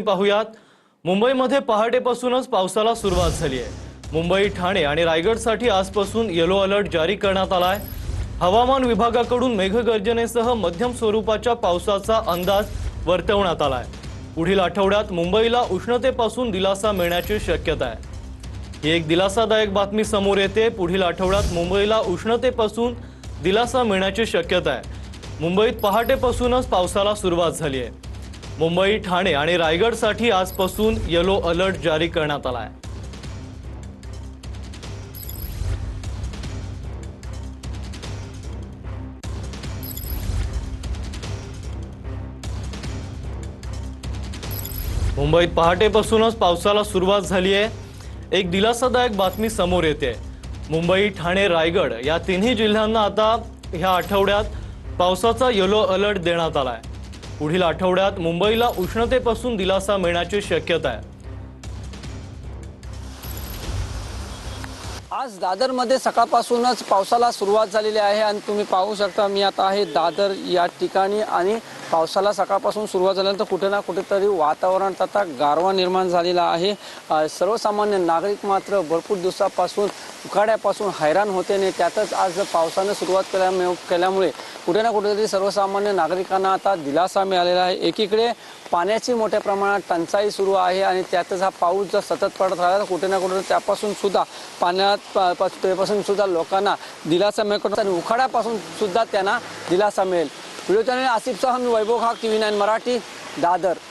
पाहुयात। मुंबईमध्ये पहाटेपासूनच पावसाला सुरुवात झाली आहे। मुंबई, ठाणे आणि रायगडसाठी आजपासून येलो अलर्ट जारी करण्यात आला आहे। हवामान विभागाकडून मेघगर्जनेसह मध्यम स्वरूपाच्या पावसाचा अंदाज वर्तवण्यात आला आहे। पुढील आठवड्यात मुंबईला उष्णतेपासून दिलासा मिळण्याची शक्यता आहे। ही एक दिलासादायक बातमी समोर येते। पुढील आठवड्यात मुंबईला उष्णतेपासून दिलासा मिळण्याची शक्यता आहे। मुंबईत पहाटेपासूनच पावसाला सुरुवात झाली आहे। मुंबई, ठाणे आणि रायगडसाठी आजपासून येलो अलर्ट जारी करण्यात आला आहे। मुंबईत पहाटेपासूनच पावसाला सुरुवात झाली आहे। एक दिलासादायक बातमी समोर येते। मुंबई, ठाणे, रायगड या तिन्ही जिल्ह्यांना आता ह्या आठवड्यात पावसाचा येलो अलर्ट देण्यात आला आहे। पुढील आठवड्यात मुंबईला उष्णतेपासून दिलासा मिळण्याची शक्यता आहे। आज दादरमध्ये सकाळपासूनच पावसाला सुरुवात झालेली आहे आणि तुम्ही पाहू शकता मी आता आहे दादर या ठिकाणी आणि पावसाला सकाळपासून सुरुवात झाल्यानंतर कुठे ना कुठेतरी वातावरणात आता गारवा निर्माण झालेला आहे। सर्वसामान्य नागरिक मात्र भरपूर दिवसापासून उकाड्यापासून हैराण होते आणि त्यातच आज पावसाने सुरुवात केल्यामुळे कुठे ना कुठेतरी सर्वसामान्य नागरिकांना आता दिलासा मिळालेला आहे। एकीकडे पाण्याची मोठ्या प्रमाणात टंचाई सुरू आहे आणि त्यातच हा पाऊस जर सतत पडत राहिला तर कुठे ना कुठे त्यापासून सुद्धा पाण्यापासून सुद्धा लोकांना दिलासा मिळतो आणि उकाड्यापासून सुद्धा त्यांना दिलासा मिळेल। व्हिडिओ चॅनल आसिफ सह मी वैभव खाक, TV9 मराठी, दादर।